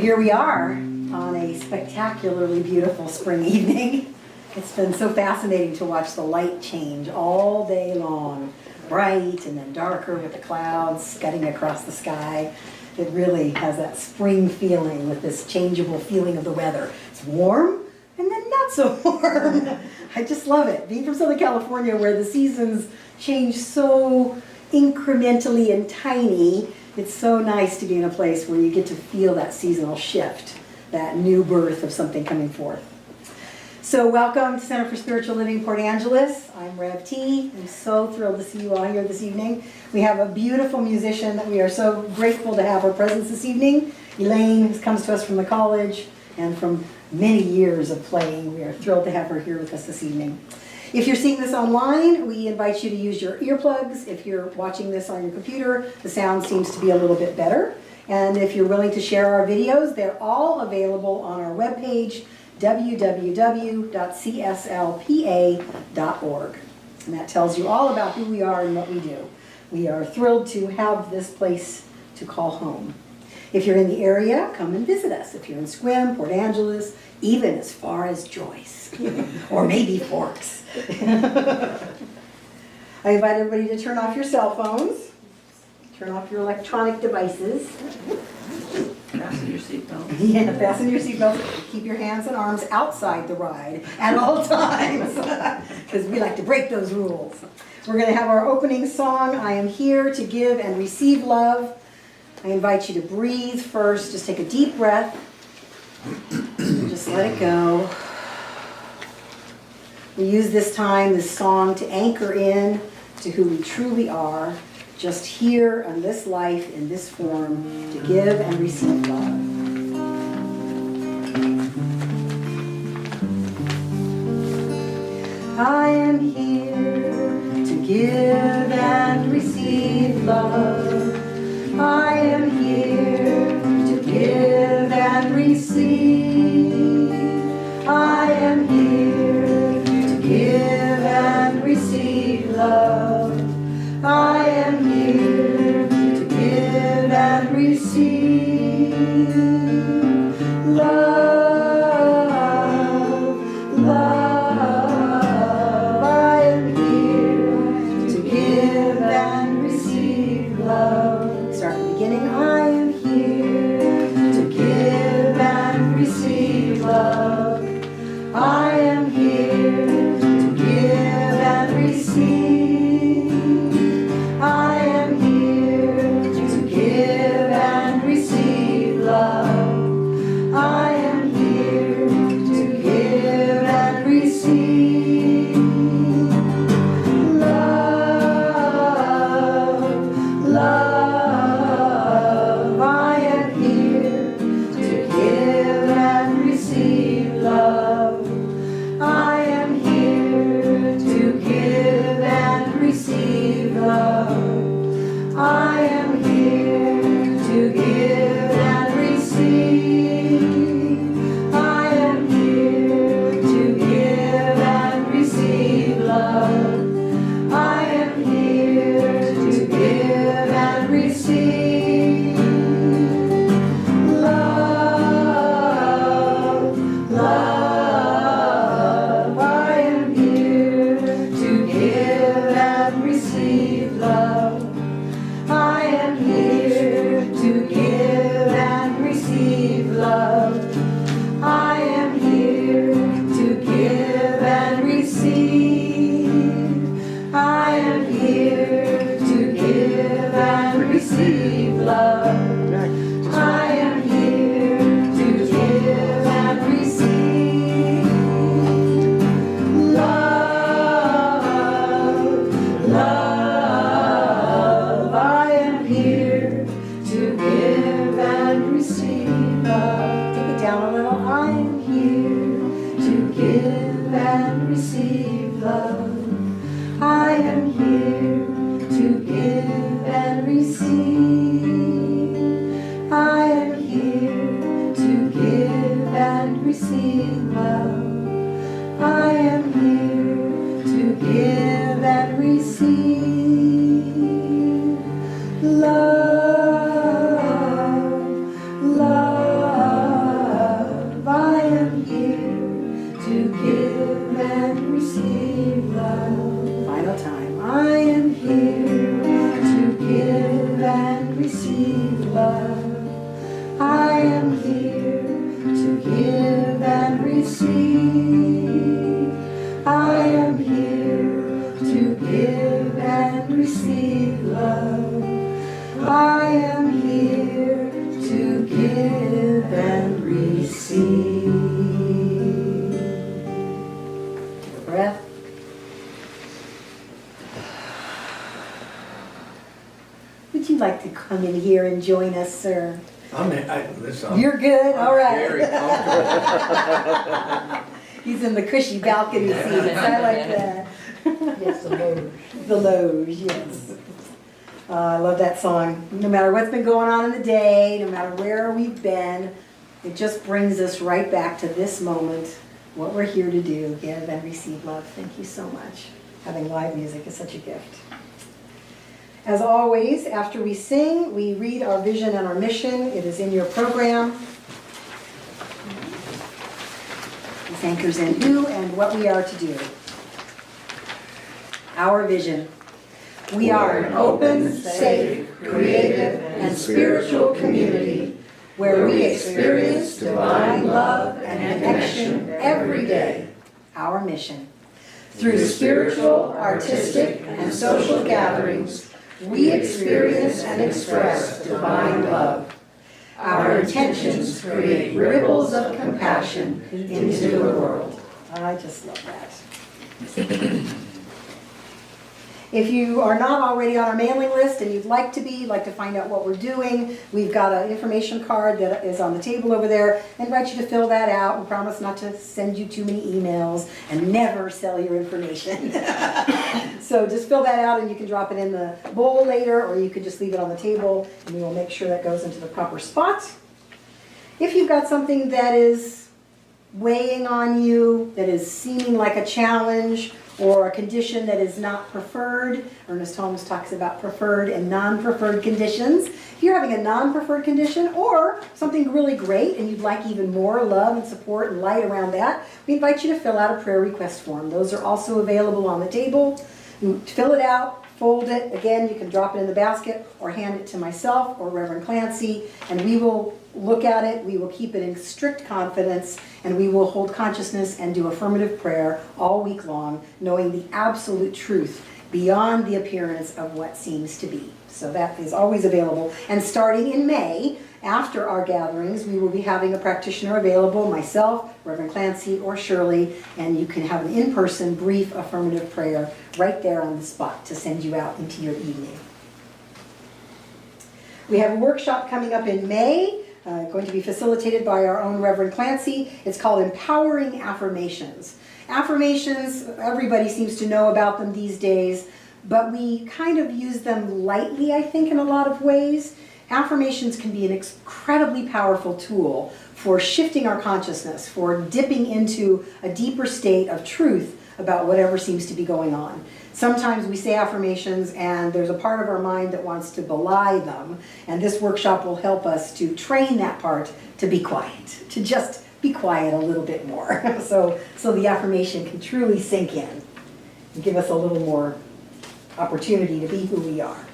here we are on a spectacularly beautiful spring evening. It's been so fascinating to watch the light change all day long. Bright and then darker with the clouds scudding across the sky. It really has that spring feeling with this changeable feeling of the weather. It's warm and then not so warm. I just love it. Being from Southern California where the seasons change so incrementally and tiny, it's so nice to be in a place where you get to feel that seasonal shift, that new birth of something coming forth. So welcome to Center for Spiritual Living Port Angeles. I'm Rev T. I'm so thrilled to see you all here this evening. We have a beautiful musician that we are so grateful to have her presence this evening. Elaine, who comes to us from the college and from many years of playing. We are thrilled to have her here with us this evening. If you're seeing this online, we invite you to use your earplugs. If you're watching this on your computer, the sound seems to be a little bit better. And if you're willing to share our videos, they're all available on our webpage, www.cslpa.org. And that tells you all about who we are and what we do. We are thrilled to have this place to call home. If you're in the area, come and visit us. If you're in Sequim, Port Angeles, even as far as Joyce, or maybe Forks. I invite everybody to turn off your cell phones, turn off your electronic devices. Fasten your seatbelt. Yeah, fasten your seatbelts. Keep your hands and arms outside the ride at all times, because we like to break those rules. We're going to have our opening song, I Am Here to Give and Receive Love. I invite you to breathe first. Just take a deep breath. Just let it go. We use this time, this song, to anchor in to who we truly are, just here on this life, in this form, to give and receive love. I am here to give and receive love. I am here to give and receive. I am here to give and receive love. I am here to give and receive love, love. I am here to give and receive love. Start at the beginning. I am here to give and receive love. I am here to give and receive. I am here to give and receive love. I am here to give and receive love, love. I am here to give and receive love. I am here to give and receive love. I am here to give and receive. I am here to give and receive love. I am here to give and receive love, love. I am here to give and receive love. I am here to give and receive love. I am here to give and receive. I am here to give and receive love. I am here to give and receive love, love. I am here to give and receive love. Take it down a little. I am here to give and receive love. I am here to give and receive. I am here to give and receive love. I am here to give and receive love, love. like to come in here and join us, sir? Listen, You're good? All right. very comfortable. He's in the cushy balcony seats. I like that. Yes, the load. The Loge, yes. I love that song. No matter what's been going on in the day, no matter where we've been, it just brings us right back to this moment, what we're here to do, give and receive love. Thank you so much. Having live music is such a gift. As always, after we sing, we read our vision and our mission. It is in your program. This anchors in who and what we are to do. Our vision. We are an open, safe, creative, and spiritual community where we experience divine love and connection every day. Our mission. Through spiritual, artistic, and social gatherings, we experience and express divine love. Our intentions create ripples of compassion into the world. I just love that. If you are not already on our mailing list and you'd like to be, you'd like to find out what we're doing, we've got an information card that is on the table over there. I invite you to fill that out. We promise not to send you too many emails and never sell your information. So just fill that out and you can drop it in the bowl later, or you could just leave it on the table and we will make sure that goes into the proper spot. If you've got something that is weighing on you, that is seeming like a challenge, or a condition that is not preferred. Ernest Holmes talks about preferred and non-preferred conditions. If you're having a non-preferred condition or something really great and you'd like even more love and support and light around that, we invite you to fill out a prayer request form. Those are also available on the table. You fill it out, fold it. Again, you can drop it in the basket or hand it to myself or Reverend Clancy, and we will look at it. We will keep it in strict confidence, and we will hold consciousness and do affirmative prayer all week long, knowing the absolute truth beyond the appearance of what seems to be. So that is always available. And starting in May, after our gatherings, we will be having a practitioner available, myself, Reverend Clancy, or Shirley, and you can have an in-person brief affirmative prayer right there on the spot to send you out into your evening. We have a workshop coming up in May, going to be facilitated by our own Reverend Clancy. It's called Empowering Affirmations. Affirmations, everybody seems to know about them these days, but we kind of use them lightly, I think, in a lot of ways. Affirmations can be an incredibly powerful tool for shifting our consciousness, for dipping into a deeper state of truth about whatever seems to be going on. Sometimes we say affirmations and there's a part of our mind that wants to belie them, and this workshop will help us to train that part to be quiet, to just be quiet a little bit more. So the affirmation can truly sink in and give us a little more opportunity to be who we are.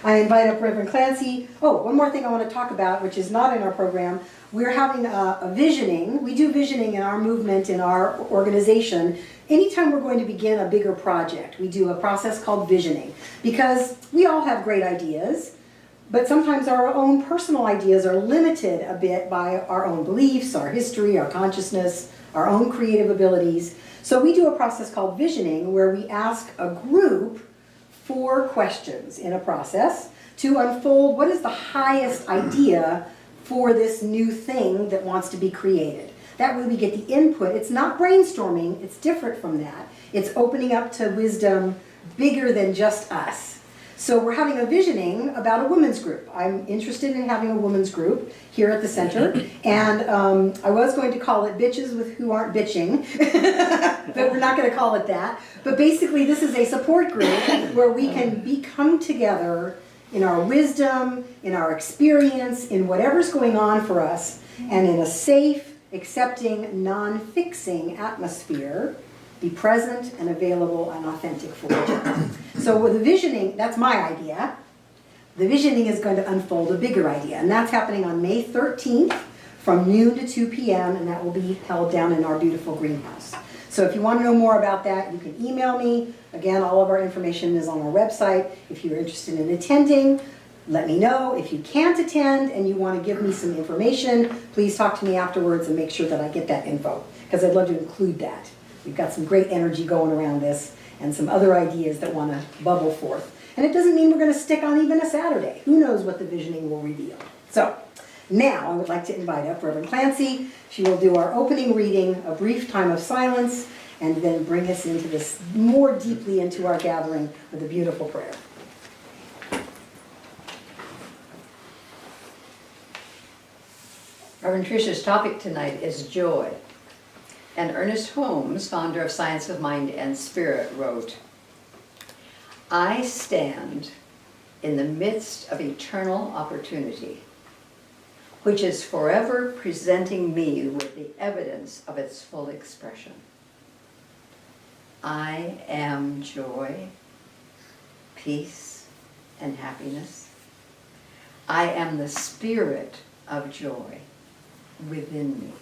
I invite up Reverend Clancy. Oh, one more thing I want to talk about, which is not in our program. We're having a visioning. We do visioning in our movement, in our organization. Anytime we're going to begin a bigger project, we do a process called visioning, because we all have great ideas, but sometimes our own personal ideas are limited a bit by our own beliefs, our history, our consciousness, our own creative abilities. So we do a process called visioning, where we ask a group 4 questions in a process to unfold what is the highest idea for this new thing that wants to be created. That way we get the input. It's not brainstorming, it's different from that. It's opening up to wisdom bigger than just us. So we're having a visioning about a women's group. I'm interested in having a women's group here at the center, and I was going to call it Bitches with Who Aren't Bitching, but we're not going to call it that. But basically this is a support group where we can come together in our wisdom, in our experience, in whatever's going on for us, and in a safe, accepting, non-fixing atmosphere, be present and available and authentic for each other. So with the visioning, that's my idea. The visioning is going to unfold a bigger idea, and that's happening on May 13th from noon to 2 p.m., and that will be held down in our beautiful greenhouse. So if you want to know more about that, you can email me. Again, all of our information is on our website. If you're interested in attending, let me know. If you can't attend and you want to give me some information, please talk to me afterwards and make sure that I get that info, because I'd love to include that. We've got some great energy going around this and some other ideas that want to bubble forth. And it doesn't mean we're going to stick on even a Saturday. Who knows what the visioning will reveal. So now I would like to invite up Reverend Clancy. She will do our opening reading, a brief time of silence, and then bring us into this more deeply into our gathering with a beautiful prayer. Reverend Tricia's topic tonight is joy. And Ernest Holmes, founder of Science of Mind and Spirit, wrote, "I stand in the midst of eternal opportunity, which is forever presenting me with the evidence of its full expression. I am joy, peace, and happiness. I am the spirit of joy within me.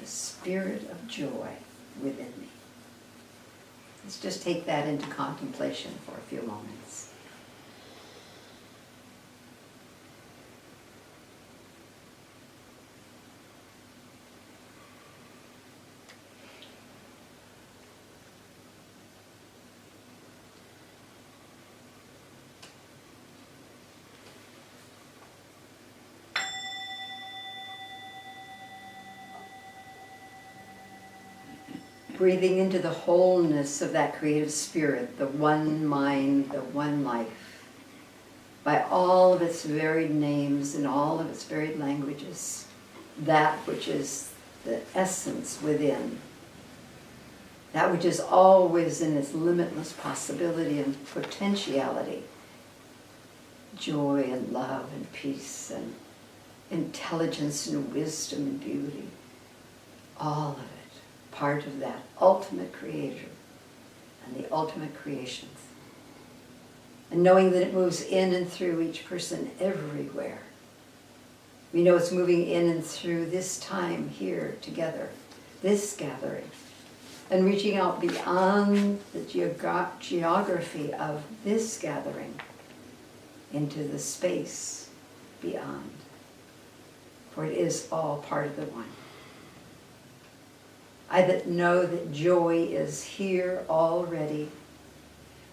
The spirit of joy within me." Let's just take that into contemplation for a few moments. Breathing into the wholeness of that creative spirit, the one mind, the one life, by all of its varied names and all of its varied languages, that which is the essence within, that which is always in its limitless possibility and potentiality, joy and love and peace and intelligence and wisdom and beauty, all of it. Part of that ultimate creator and the ultimate creations. And knowing that it moves in and through each person everywhere. We know it's moving in and through this time here together, this gathering, and reaching out beyond the geography of this gathering into the space beyond. For it is all part of the one. I that know that joy is here already.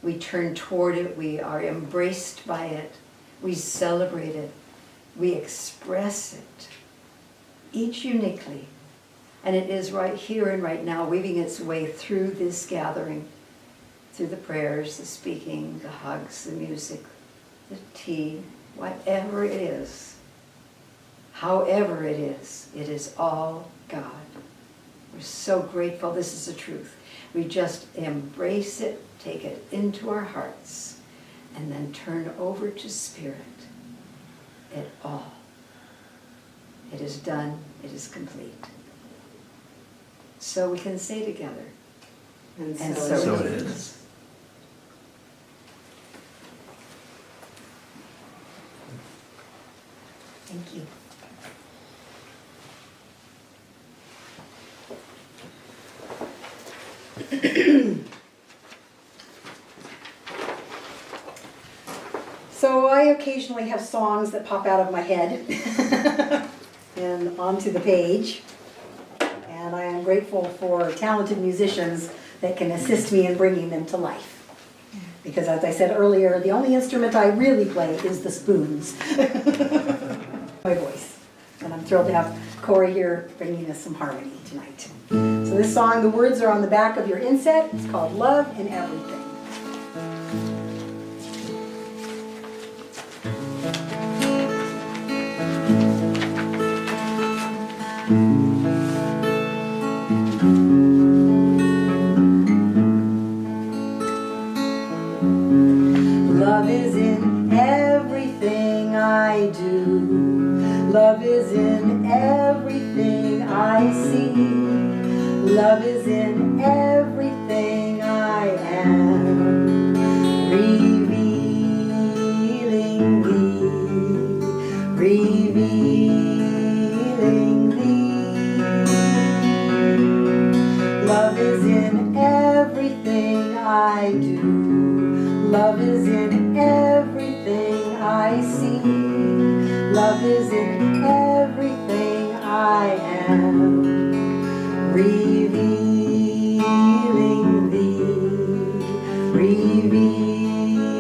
We turn toward it, we are embraced by it, we celebrate it, we express it, each uniquely. And it is right here and right now, weaving its way through this gathering, through the prayers, the speaking, the hugs, the music, the tea, whatever it is, however it is all God. We're so grateful this is the truth. We just embrace it, take it into our hearts, and then turn over to Spirit. It all. It is done, it is complete. So we can say together, and so it is. Thank you. So I occasionally have songs that pop out of my head and onto the page. And I am grateful for talented musicians that can assist me in bringing them to life. Because as I said earlier, the only instrument I really play is the spoons. My voice. And I'm thrilled to have Corey here bringing us some harmony tonight. So this song, the words are on the back of your inset. It's called Love in Everything. Love is in everything I do. Love is in everything I see. Love is in everything I am. Revealing thee, revealing thee. Love is in everything I do. Love is in everything I see. Love is in everything I am. Revealing thee, revealing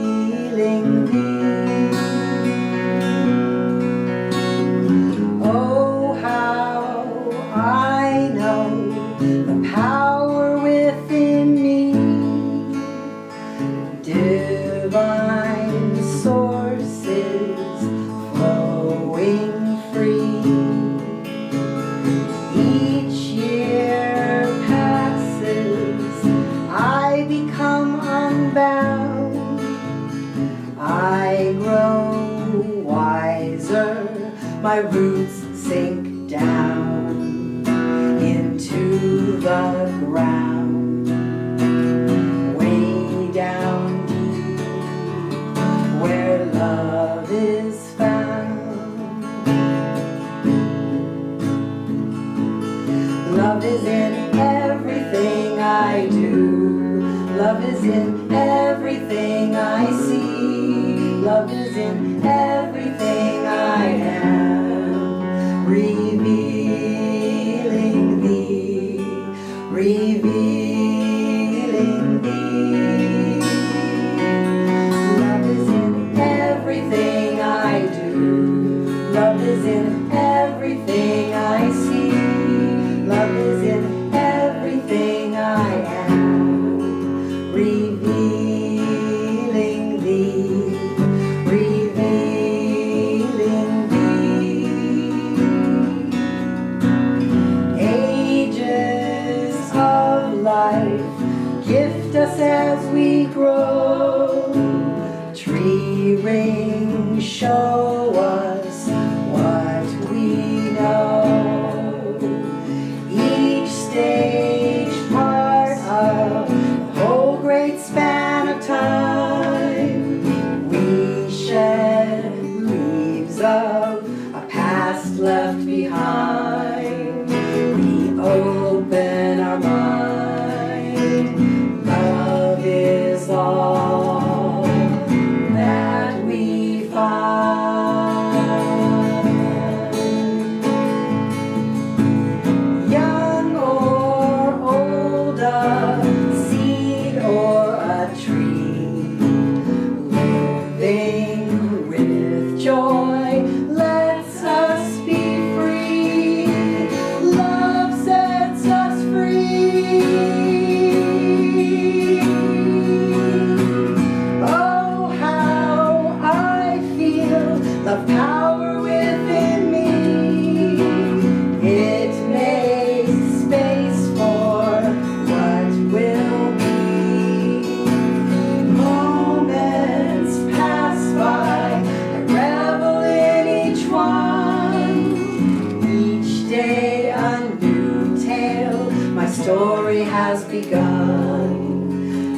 my roots sink down into the ground, way down deep where love is found. Love is in everything I do. Love is in everything I see. Love is in everything I am. Revealing thee, revealing thee. Love is in everything I do. Love is in everything I see. Love is in everything I am. Revealing thee, revealing thee. Ages of life gift us as we grow. Tree rings show us what we know. Each stage part of the whole great span of time. We shed leaves of a past left behind. We open our mind. Love is all that we find. Young or old, a seed or a tree, living with joy lets us be free. Love sets us free. Oh, how I feel the power within me. It makes space for what will be. Moments pass by, I revel in each one. Each day a new tale, my story has begun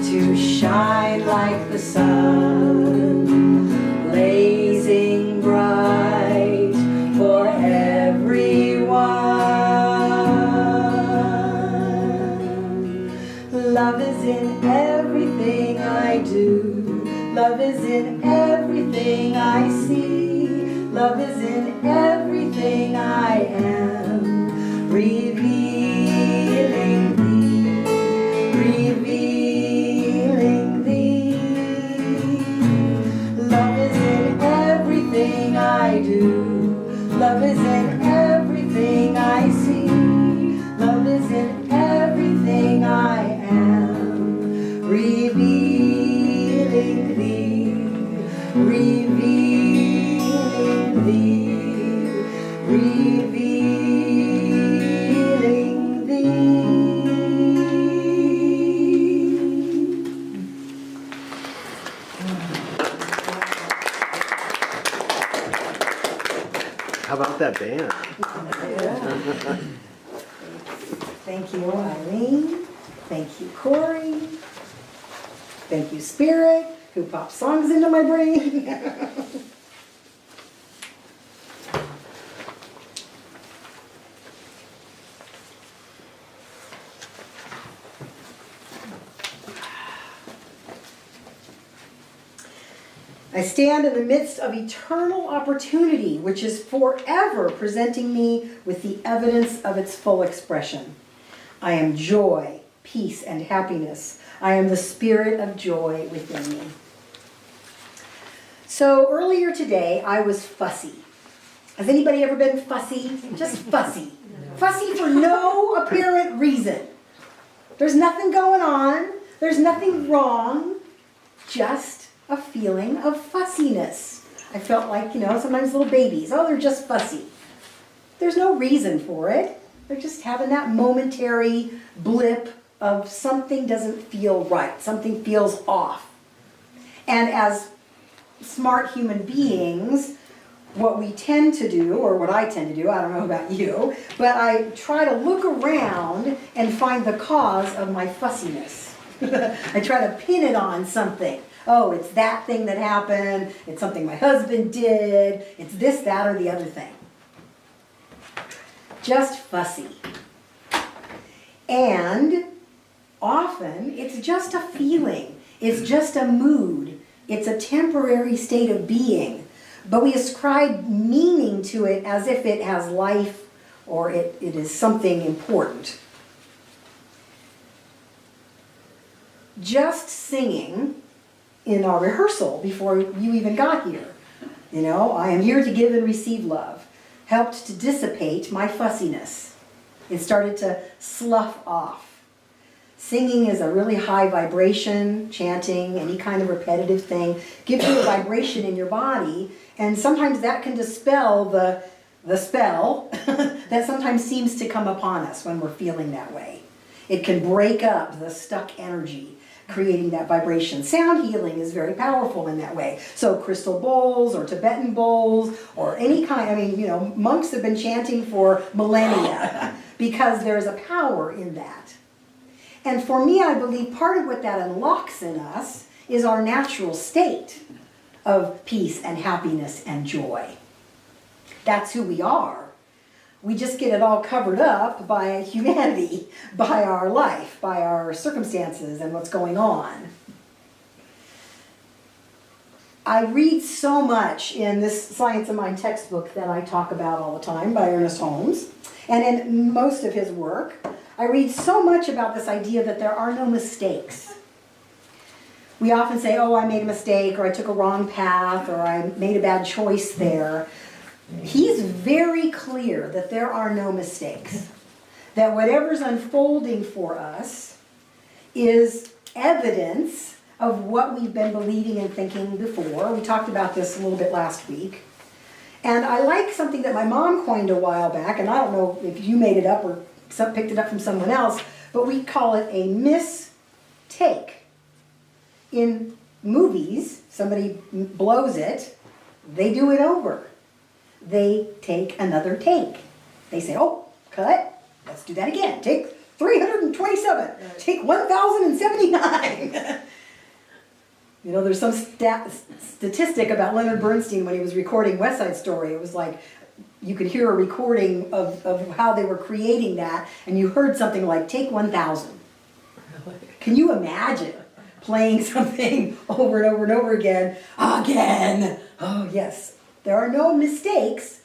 to shine like the sun, blazing bright for everyone. Love is in everything I do. Love is in everything I see. Love is in everything I am. Revealing thee, revealing thee. Love is in everything I do. Love is in everything I see. Love is in everything I am. Revealing thee, revealing thee, revealing thee. How about that band? Thank you, Eileen. Thank you, Corey. Thank you, Spirit, who pops songs into my brain. I stand in the midst of eternal opportunity, which is forever presenting me with the evidence of its full expression. I am joy, peace, and happiness. I am the spirit of joy within me. So earlier today, I was fussy. Has anybody ever been fussy? Just fussy. Fussy for no apparent reason. There's nothing going on. There's nothing wrong. Just a feeling of fussiness. I felt like, sometimes little babies, they're just fussy. There's no reason for it. They're just having that momentary blip of something doesn't feel right, something feels off. And as smart human beings, what we tend to do, or what I tend to do, I don't know about you, but I try to look around and find the cause of my fussiness. I try to pin it on something. Oh, it's that thing that happened, it's something my husband did, it's this, that, or the other thing. Just fussy. And often it's just a feeling, it's just a mood, it's a temporary state of being, but we ascribe meaning to it as if it has life or it is something important. Just singing in our rehearsal before you even got here, I am here to give and receive love, helped to dissipate my fussiness. It started to slough off. Singing is a really high vibration, chanting, any kind of repetitive thing, gives you a vibration in your body, and sometimes that can dispel the spell that sometimes seems to come upon us when we're feeling that way. It can break up the stuck energy, creating that vibration. Sound healing is very powerful in that way. So crystal bowls or Tibetan bowls or any kind, monks have been chanting for millennia because there's a power in that. And for me, I believe part of what that unlocks in us is our natural state of peace and happiness and joy. That's who we are. We just get it all covered up by humanity, by our life, by our circumstances and what's going on. I read so much in this Science of Mind textbook that I talk about all the time by Ernest Holmes, and in most of his work. I read so much about this idea that there are no mistakes. We often say, oh, I made a mistake, or I took a wrong path, or I made a bad choice there. He's very clear that there are no mistakes. That whatever's unfolding for us is evidence of what we've been believing and thinking before. We talked about this a little bit last week. And I like something that my mom coined a while back, and I don't know if you made it up or picked it up from someone else, but we call it a mistake. In movies, somebody blows it, they do it over. They take another take. They say, oh, cut, let's do that again. Take 327, take 1,079. There's some statistic about Leonard Bernstein when he was recording West Side Story. It was like, you could hear a recording of how they were creating that, and you heard something like, take 1,000. Can you imagine playing something over and over and over again? Again! Oh, yes. There are no mistakes.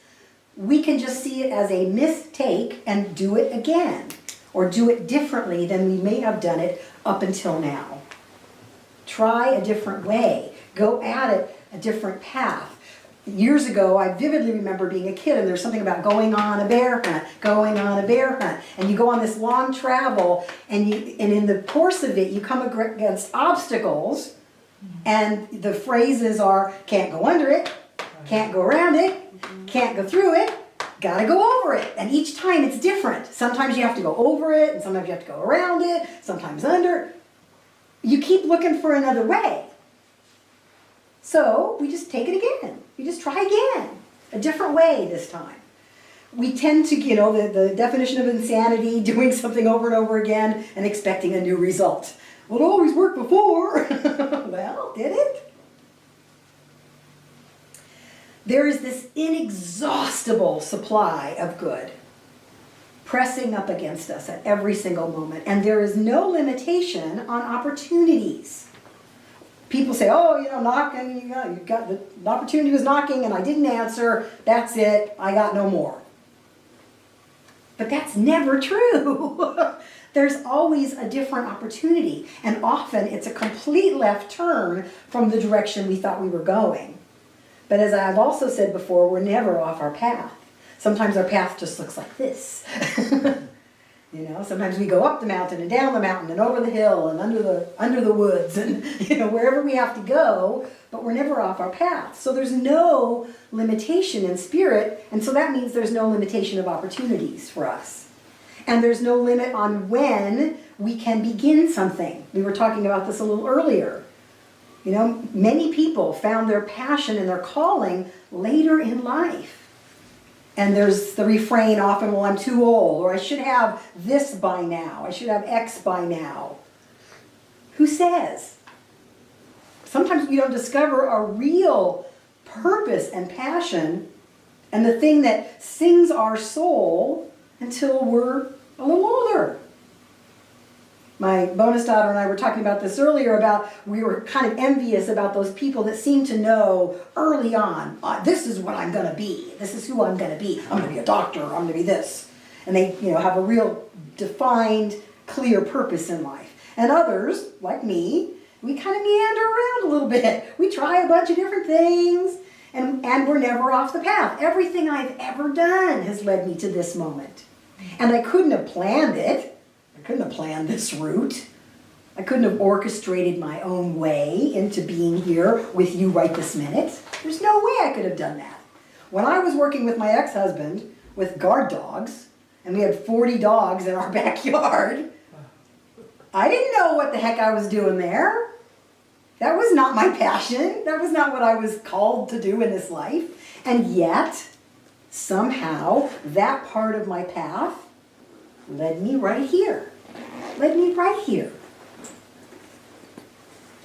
We can just see it as a mistake and do it again, or do it differently than we may have done it up until now. Try a different way. Go at it a different path. Years ago, I vividly remember being a kid, and there's something about going on a bear hunt, and you go on this long travel, and in the course of it, you come against obstacles, and the phrases are, can't go under it, can't go around it, can't go through it, gotta go over it. And each time it's different. Sometimes you have to go over it, and sometimes you have to go around it, sometimes under. You keep looking for another way. So we just take it again. You just try again. A different way this time. We tend to, the definition of insanity, doing something over and over again and expecting a new result. Well, it always worked before. Well, did it? There is this inexhaustible supply of good pressing up against us at every single moment. And there is no limitation on opportunities. People say, oh, knocking, you got the opportunity was knocking and I didn't answer. That's it. I got no more. But that's never true. There's always a different opportunity. And often it's a complete left turn from the direction we thought we were going. But as I've also said before, we're never off our path. Sometimes our path just looks like this. Sometimes we go up the mountain and down the mountain and over the hill and under the woods and wherever we have to go, but we're never off our path. So there's no limitation in spirit, and so that means there's no limitation of opportunities for us. And there's no limit on when we can begin something. We were talking about this a little earlier. You know, many people found their passion and their calling later in life. And there's the refrain often, well, I'm too old, or I should have this by now, I should have X by now. Who says? Sometimes we don't discover a real purpose and passion and the thing that sings our soul until we're a little older. My bonus daughter and I were talking about this earlier about we were kind of envious about those people that seem to know early on, this is what I'm going to be. This is who I'm going to be. I'm going to be a doctor. I'm going to be this. And they, have a real defined, clear purpose in life. And others, like me, we kind of meander around a little bit. We try a bunch of different things and we're never off the path. Everything I've ever done has led me to this moment. And I couldn't have planned it. I couldn't have planned this route. I couldn't have orchestrated my own way into being here with you right this minute. There's no way I could have done that. When I was working with my ex-husband with guard dogs, and we had 40 dogs in our backyard, I didn't know what the heck I was doing there. That was not my passion. That was not what I was called to do in this life. And yet, somehow, that part of my path led me right here. Led me right here.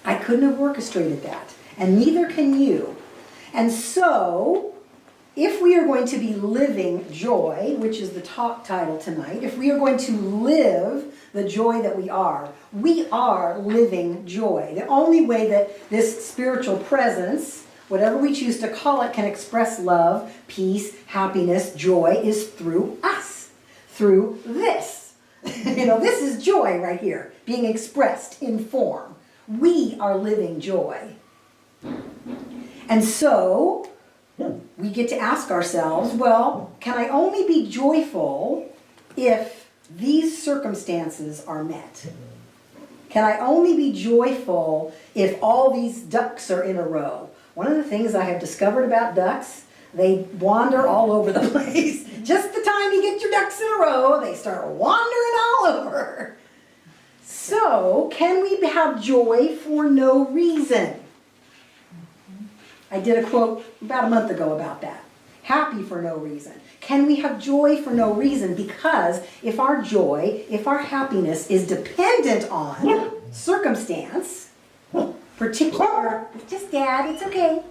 I couldn't have orchestrated that, and neither can you. And so, if we are going to be living joy, which is the talk title tonight, if we are going to live the joy that we are living joy. The only way that this spiritual presence, whatever we choose to call it, can express love, peace, happiness, joy, is through us, through this. This is joy right here, being expressed in form. We are living joy. And so, we get to ask ourselves, well, can I only be joyful if these circumstances are met? Can I only be joyful if all these ducks are in a row? One of the things I have discovered about ducks, they wander all over the place. Just the time you get your ducks in a row, they start wandering all over. So, can we have joy for no reason? I did a quote about a month ago about that. Happy for no reason. Can we have joy for no reason? Because if our joy, if our happiness is dependent on circumstance, particular, just Dad, it's okay.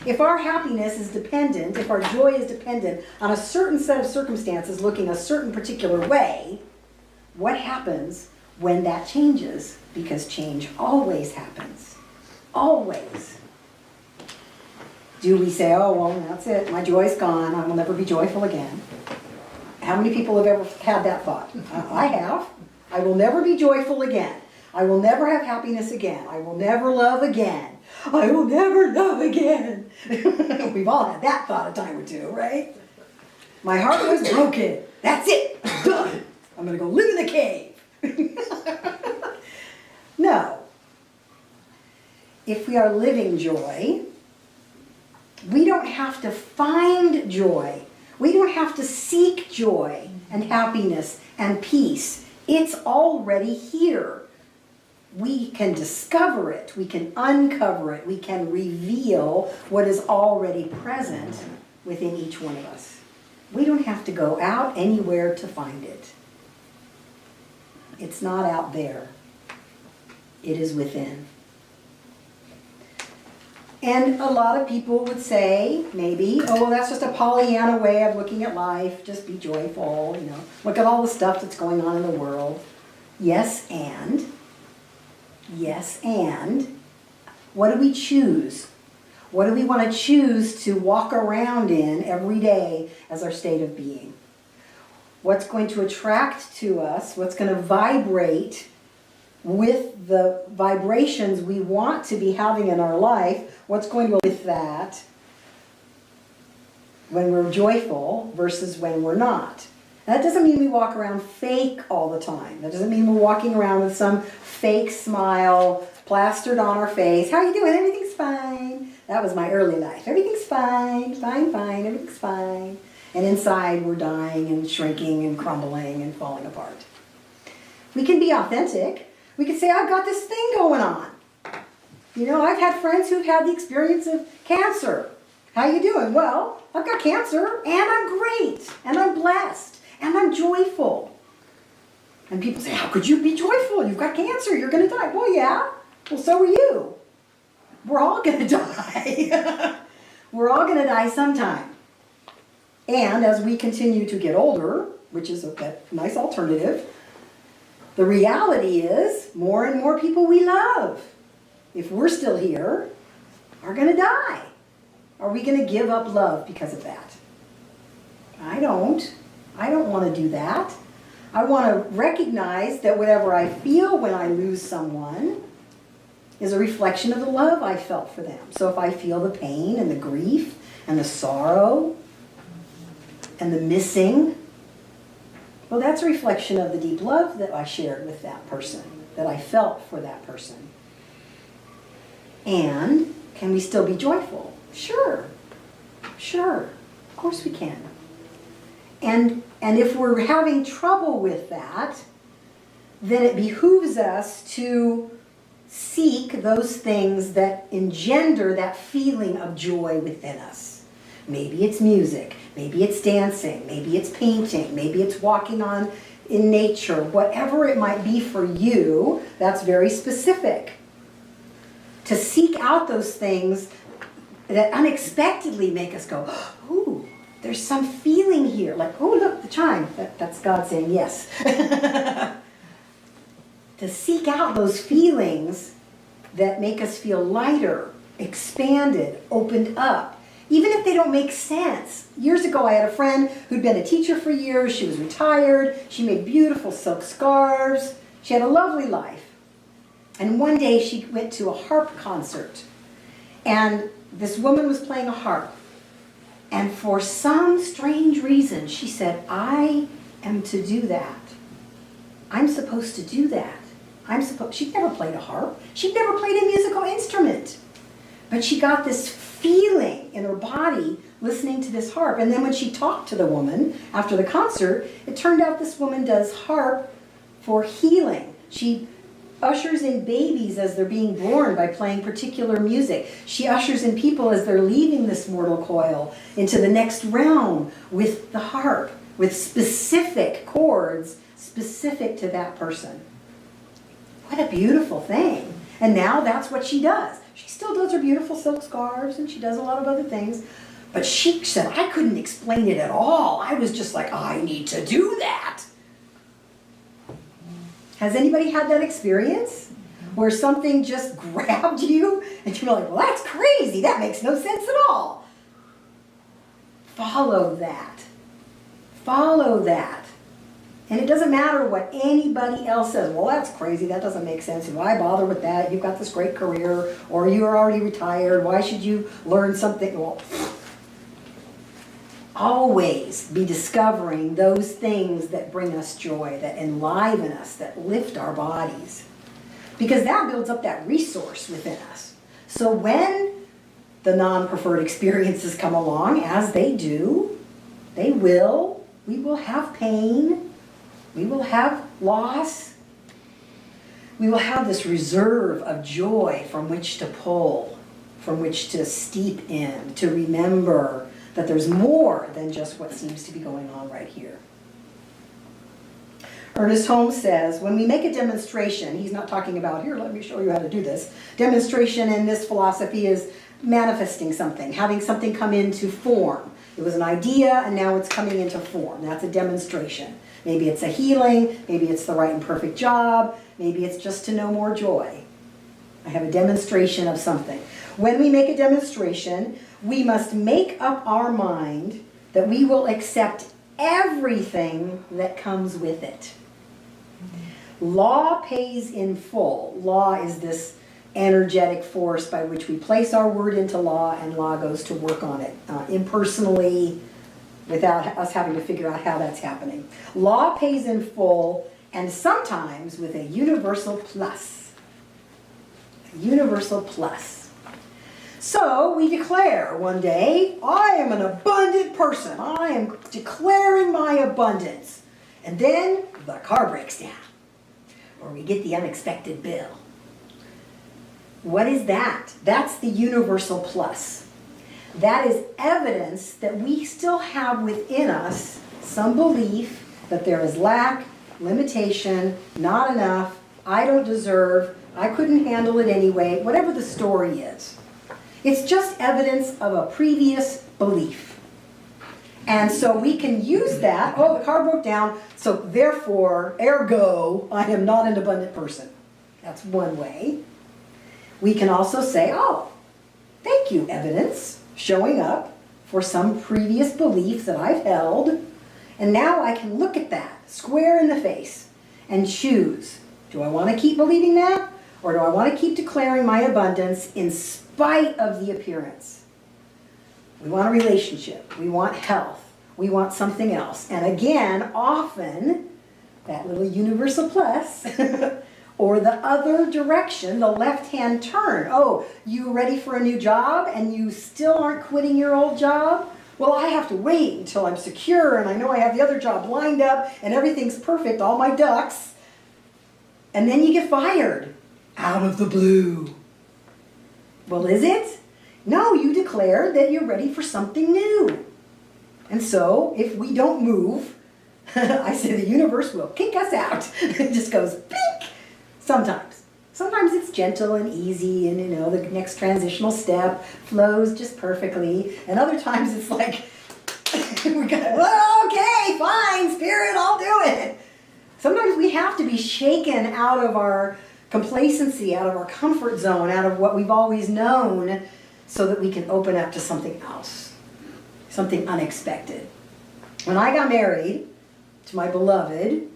If our happiness is dependent, if our joy is dependent on a certain set of circumstances looking a certain particular way, what happens when that changes? Because change always happens. Always. Do we say, oh, well, that's it, my joy's gone, I will never be joyful again? How many people have ever had that thought? I have. I will never be joyful again. I will never have happiness again. I will never love again. I will never love again. We've all had that thought a time or two, right? My heart was broken. That's it. I'm done. I'm going to go live in the cave. No. If we are living joy, we don't have to find joy. We don't have to seek joy and happiness and peace. It's already here. We can discover it. We can uncover it. We can reveal what is already present within each one of us. We don't have to go out anywhere to find it. It's not out there. It is within. And a lot of people would say, maybe, oh, well, that's just a Pollyanna way of looking at life. Just be joyful, Look at all the stuff that's going on in the world. Yes, and what do we choose? What do we want to choose to walk around in every day as our state of being? What's going to attract to us? What's going to vibrate with the vibrations we want to be having in our life? What's going to with that when we're joyful versus when we're not? That doesn't mean we walk around fake all the time. That doesn't mean we're walking around with some fake smile plastered on our face. How are you doing? Everything's fine. That was my early life. Everything's fine, fine, everything's fine. And inside we're dying and shrinking and crumbling and falling apart. We can be authentic. We can say, I've got this thing going on. You know, I've had friends who've had the experience of cancer. How you doing? Well, I've got cancer, and I'm great, and I'm blessed, and I'm joyful. And people say, how could you be joyful? You've got cancer, you're going to die. Well, yeah. Well, so are you. We're all going to die. We're all going to die sometime. And as we continue to get older, which is a nice alternative, the reality is more and more people we love, if we're still here, are going to die. Are we going to give up love because of that? I don't. I don't want to do that. I want to recognize that whatever I feel when I lose someone is a reflection of the love I felt for them. So if I feel the pain and the grief and the sorrow and the missing, well, that's a reflection of the deep love that I shared with that person, that I felt for that person. And can we still be joyful? Sure. Sure. Of course we can. And if we're having trouble with that, then it behooves us to seek those things that engender that feeling of joy within us. Maybe it's music, maybe it's dancing, maybe it's painting, maybe it's walking in nature, whatever it might be for you, that's very specific. To seek out those things that unexpectedly make us go, ooh, there's some feeling here. Like, oh, look, the chime. That's God saying yes. To seek out those feelings that make us feel lighter, expanded, opened up, even if they don't make sense. Years ago, I had a friend who'd been a teacher for years. She was retired. She made beautiful silk scarves. She had a lovely life. And one day, she went to a harp concert. And this woman was playing a harp. And for some strange reason, she said, I am to do that. I'm supposed to do that. She'd never played a harp. She'd never played a musical instrument. But she got this feeling in her body listening to this harp. And then when she talked to the woman after the concert, it turned out this woman does harp for healing. She ushers in babies as they're being born by playing particular music. She ushers in people as they're leaving this mortal coil into the next realm with the harp, with specific chords specific to that person. What a beautiful thing. And now that's what she does. She still does her beautiful silk scarves and she does a lot of other things. But she said, I couldn't explain it at all. I was just like, I need to do that. Has anybody had that experience where something just grabbed you and you're like, well, that's crazy. That makes no sense at all. Follow that. Follow that. And it doesn't matter what anybody else says. Well, that's crazy. That doesn't make sense. Why bother with that? You've got this great career, or you are already retired. Why should you learn something? Well, always be discovering those things that bring us joy, that enliven us, that lift our bodies. Because that builds up that resource within us. So when the non-preferred experiences come along, as they do, we will have pain. We will have loss. We will have this reserve of joy from which to pull, from which to steep in, to remember that there's more than just what seems to be going on right here. Ernest Holmes says, when we make a demonstration, he's not talking about, here, let me show you how to do this. Demonstration in this philosophy is manifesting something, having something come into form. It was an idea, and now it's coming into form. That's a demonstration. Maybe it's a healing, maybe it's the right and perfect job, maybe it's just to know more joy. I have a demonstration of something. When we make a demonstration, we must make up our mind that we will accept everything that comes with it. Law pays in full. Law is this energetic force by which we place our word into law, and law goes to work on it impersonally, without us having to figure out how that's happening. Law pays in full, and sometimes with a universal plus. A universal plus. So we declare one day, I am an abundant person. I am declaring my abundance. And then the car breaks down, or we get the unexpected bill. What is that? That's the universal plus. That is evidence that we still have within us some belief that there is lack, limitation, not enough, I don't deserve, I couldn't handle it anyway, whatever the story is. It's just evidence of a previous belief. And so we can use that, oh, the car broke down, so therefore, ergo, I am not an abundant person. That's one way. We can also say, oh, thank you, evidence, showing up for some previous belief that I've held, and now I can look at that square in the face and choose, do I want to keep believing that, or do I want to keep declaring my abundance in spite of the appearance? We want a relationship, we want health, we want something else. And again, often, that little universal plus, or the other direction, the left-hand turn. Oh, you ready for a new job and you still aren't quitting your old job? Well, I have to wait until I'm secure and I know I have the other job lined up and everything's perfect, all my ducks. And then you get fired out of the blue. Well, is it? No, you declared that you're ready for something new. And so, if we don't move, I say the universe will kick us out. It just goes, pink! Sometimes. Sometimes it's gentle and easy and, the next transitional step flows just perfectly. And other times it's like, we got, well, okay, fine, spirit, I'll do it. Sometimes we have to be shaken out of our complacency, out of our comfort zone, out of what we've always known, so that we can open up to something else, something unexpected. When I got married to my beloved,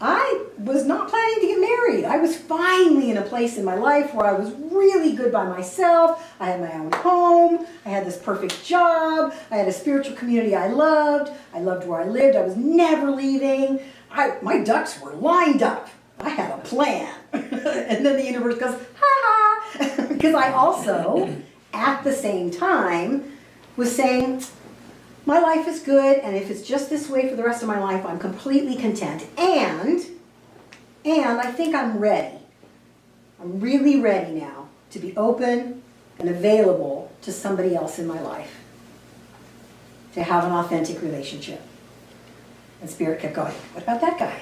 I was not planning to get married. I was finally in a place in my life where I was really good by myself. I had my own home. I had this perfect job. I had a spiritual community I loved. I loved where I lived. I was never leaving. My ducks were lined up. I had a plan. And then the universe goes, ha ha. Because I also, at the same time, was saying, my life is good, and if it's just this way for the rest of my life, I'm completely content. And I think I'm ready. I'm really ready now to be open and available to somebody else in my life, to have an authentic relationship. And Spirit kept going, what about that guy?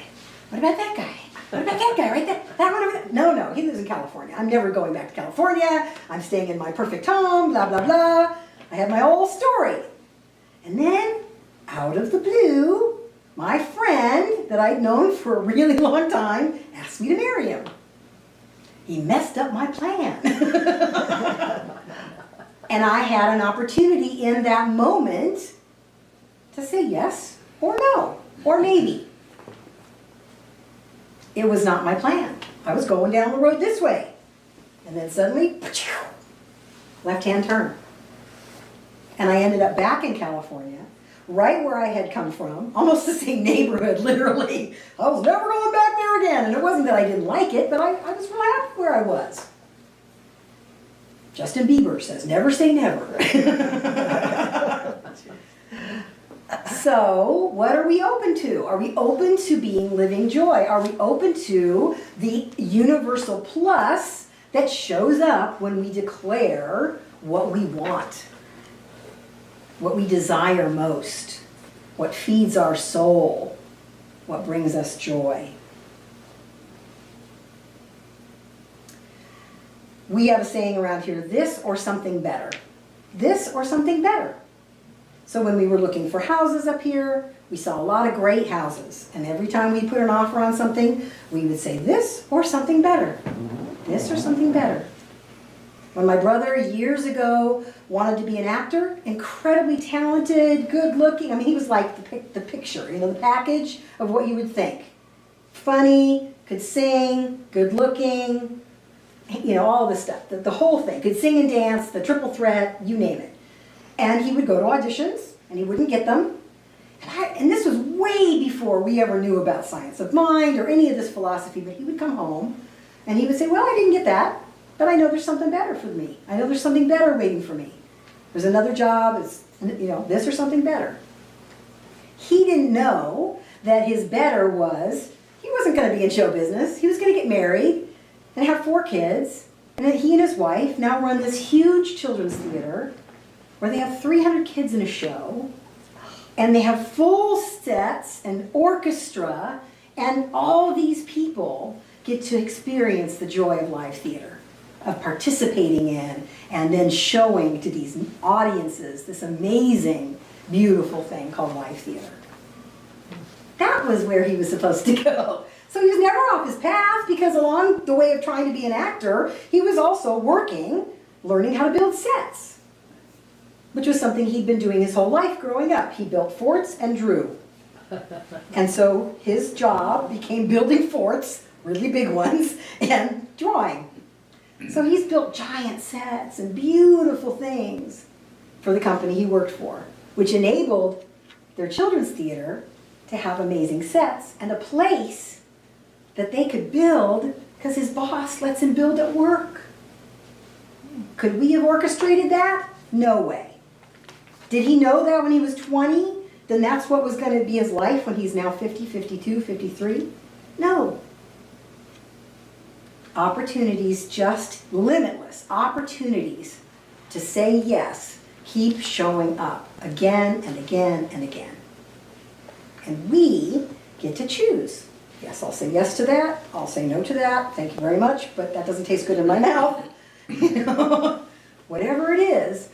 What about that guy? What about that guy right there? That one over there? No, he lives in California. I'm never going back to California. I'm staying in my perfect home, blah, blah, blah. I had my whole story. And then, out of the blue, my friend that I'd known for a really long time asked me to marry him. He messed up my plan. And I had an opportunity in that moment to say yes or no, or maybe. It was not my plan. I was going down the road this way. And then suddenly, left-hand turn. And I ended up back in California, right where I had come from, almost the same neighborhood, literally. I was never going back there again. And it wasn't that I didn't like it, but I was real happy where I was. Justin Bieber says, never say never. So, what are we open to? Are we open to being living joy? Are we open to the universal plus that shows up when we declare what we want? What we desire most, what feeds our soul, what brings us joy. We have a saying around here, this or something better. This or something better. So when we were looking for houses up here, we saw a lot of great houses. And every time we put an offer on something, we would say this or something better. This or something better. When my brother years ago wanted to be an actor, incredibly talented, good looking, he was like the picture, the package of what you would think. Funny, could sing, good looking, all this stuff, the whole thing. Could sing and dance, the triple threat, you name it. And he would go to auditions, and he wouldn't get them. And this was way before we ever knew about science of mind or any of this philosophy, but he would come home, and he would say, well, I didn't get that. But I know there's something better for me. I know there's something better waiting for me. There's another job, it's, this or something better. He didn't know that his better was, he wasn't going to be in show business. He was going to get married and have 4 kids And then he and his wife now run this huge children's theater where they have 300 kids in a show, and they have full sets and orchestra, and all these people get to experience the joy of live theater, of participating in and then showing to these audiences this amazing, beautiful thing called live theater. That was where he was supposed to go. So he was never off his path, because along the way of trying to be an actor, he was also working, learning how to build sets, which was something he'd been doing his whole life growing up. He built forts and drew. And so his job became building forts, really big ones, and drawing. So he's built giant sets and beautiful things for the company he worked for, which enabled their children's theater to have amazing sets and a place that they could build because his boss lets him build at work. Could we have orchestrated that? No way. Did he know that when he was 20? Then that's what was going to be his life when he's now 50, 52, 53? No. Opportunities, just limitless opportunities to say yes, keep showing up again and again and again. And we get to choose. Yes, I'll say yes to that. I'll say no to that. Thank you very much, but that doesn't taste good in my mouth. You know, whatever it is.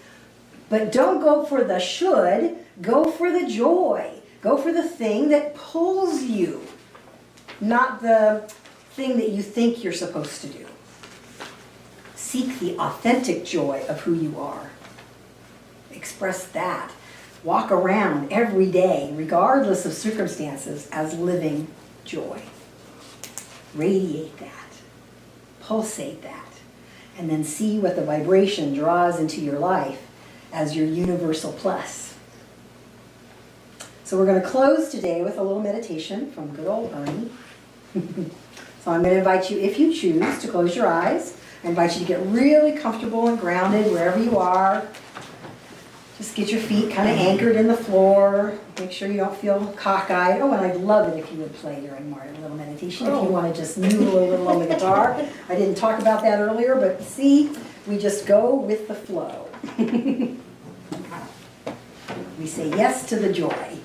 But don't go for the should. Go for the joy. Go for the thing that pulls you, not the thing that you think you're supposed to do. Seek the authentic joy of who you are. Express that. Walk around every day, regardless of circumstances, as living joy. Radiate that. Pulsate that. And then see what the vibration draws into your life as your universal plus. So we're going to close today with a little meditation from good old Ernie. So I'm going to invite you, if you choose, to close your eyes. I invite you to get really comfortable and grounded wherever you are. Just get your feet kind of anchored in the floor. Make sure you don't feel cockeyed. Oh, and I'd love it if you would play during my little meditation. If you want to just noodle a little on the guitar. I didn't talk about that earlier, but see, we just go with the flow. We say yes to the joy.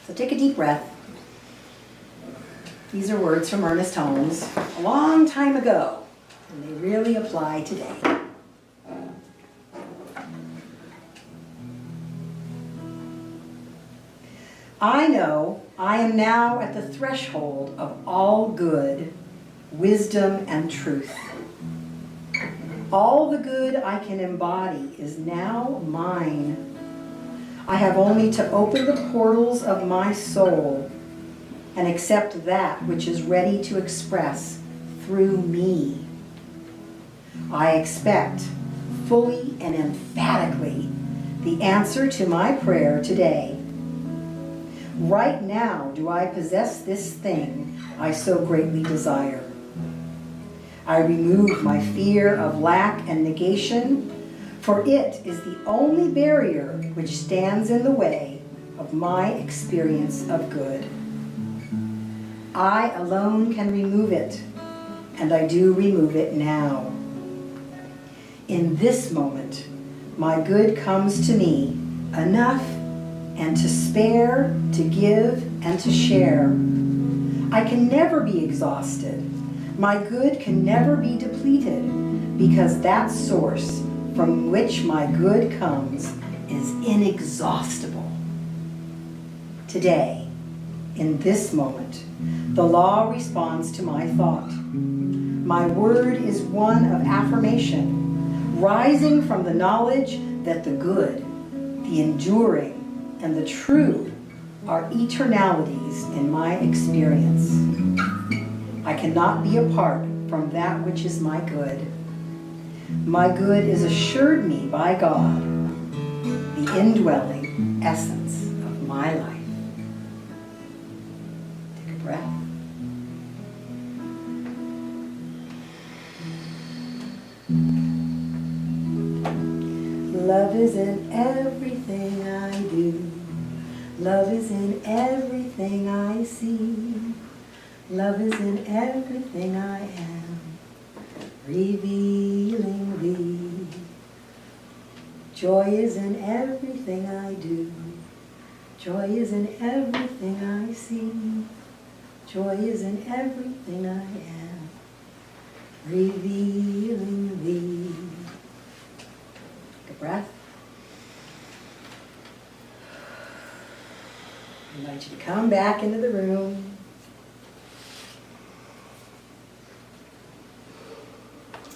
So take a deep breath. These are words from Ernest Holmes a long time ago, and they really apply today. I know I am now at the threshold of all good, wisdom, and truth. All the good I can embody is now mine. I have only to open the portals of my soul and accept that which is ready to express through me. I expect fully and emphatically the answer to my prayer today. Right now do I possess this thing I so greatly desire. I remove my fear of lack and negation, for it is the only barrier which stands in the way of my experience of good. I alone can remove it, and I do remove it now. In this moment, my good comes to me enough and to spare, to give, and to share. I can never be exhausted. My good can never be depleted, because that source from which my good comes is inexhaustible. Today, in this moment, the law responds to my thought. My word is one of affirmation, rising from the knowledge that the good, the enduring, and the true are eternalities in my experience. I cannot be apart from that which is my good. My good is assured me by God, the indwelling essence of my life. Take a breath. Love is in everything I do. Love is in everything I see. Love is in everything I am. revealing thee. Joy is in everything I do. Joy is in everything I see. Joy is in everything I am. Revealing thee. Take a breath. I invite you to come back into the room.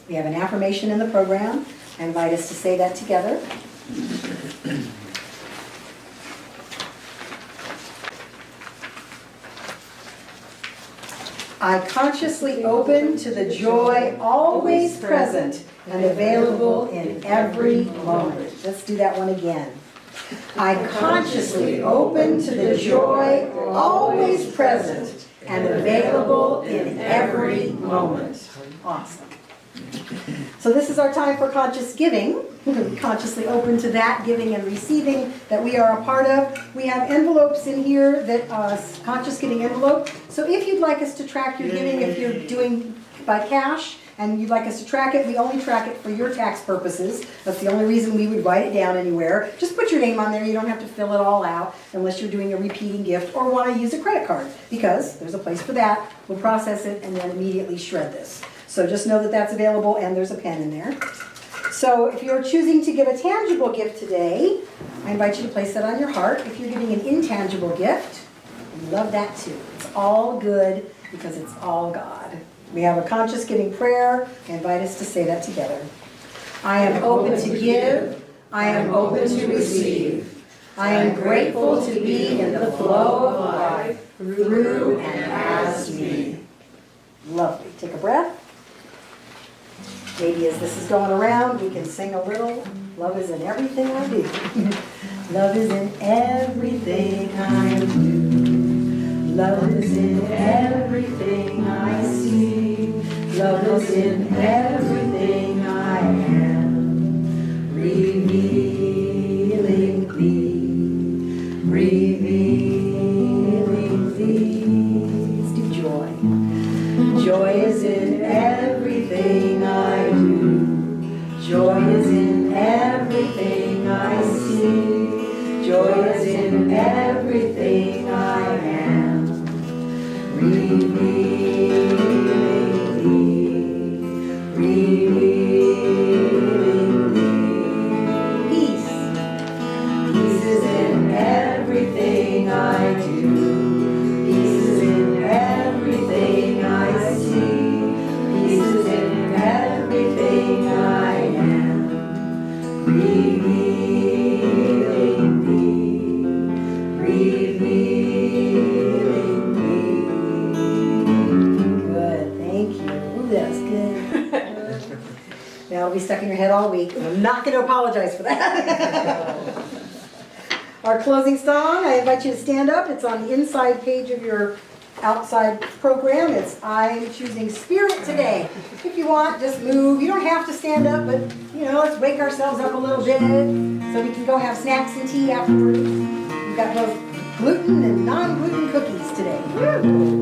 We have an affirmation in the program. I invite us to say that together. I consciously open to the joy always present and available in every moment. Let's do that one again. I consciously open to the joy always present and available in every moment. Awesome. So this is our time for conscious giving. Consciously open to that giving and receiving that we are a part of. We have envelopes in here that conscious giving envelope. So if you'd like us to track your giving, if you're doing by cash and you'd like us to track it, we only track it for your tax purposes. That's the only reason we would write it down anywhere. Just put your name on there. You don't have to fill it all out unless you're doing a repeating gift or want to use a credit card, because there's a place for that. We'll process it and then immediately shred this. So just know that that's available, and there's a pen in there. So if you're choosing to give a tangible gift today, I invite you to place that on your heart. If you're giving an intangible gift, we love that too. It's all good because it's all God. We have a conscious giving prayer. I invite us to say that together. I am open to give. I am open to receive. I am grateful to be in the flow of life, through and as me. Lovely. Take a breath. Maybe as this is going around, we can sing a little. Love is in everything I do. Love is in everything I do. Love is in everything I see. Love is in everything I am. Revealing thee. Revealing thee. Let's do joy. Joy is in everything I do. Joy is in everything I see. Joy is in everything I am. Revealing thee. Revealing thee. Peace. Peace is in everything I do. Peace is in everything I see. Peace is in everything I am. Revealing thee. Revealing thee. Good, thank you. Ooh, that's good. That'll be stuck in your head all week. I'm not going to apologize for that. Our closing song, I invite you to stand up. It's on the inside page of your outside program. It's I'm choosing spirit today. If you want, just move. You don't have to stand up, but let's wake ourselves up a little bit so we can go have snacks and tea afterwards. We've got both gluten and non-gluten cookies today. Woo!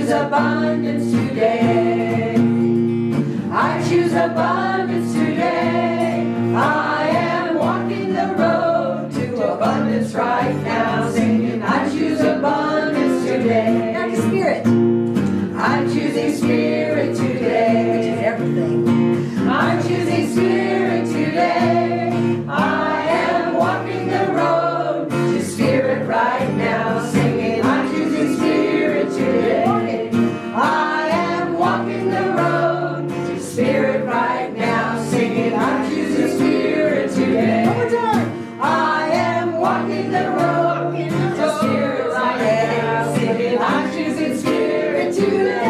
Abundance today. abundance today. I am walking the road to abundance right now, singing, I choose abundance today. Back to spirit, I'm choosing spirit which today. is everything. I'm choosing spirit today. I am walking the road to spirit right now, singing, I'm choosing spirit today. I am walking the road to spirit right now, singing, I'm choosing spirit today. One more time. I am walking the road to spirit right now, singing, I'm choosing spirit today.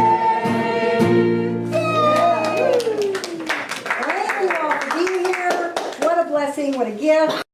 Thank you all for being here. What a blessing, what a gift.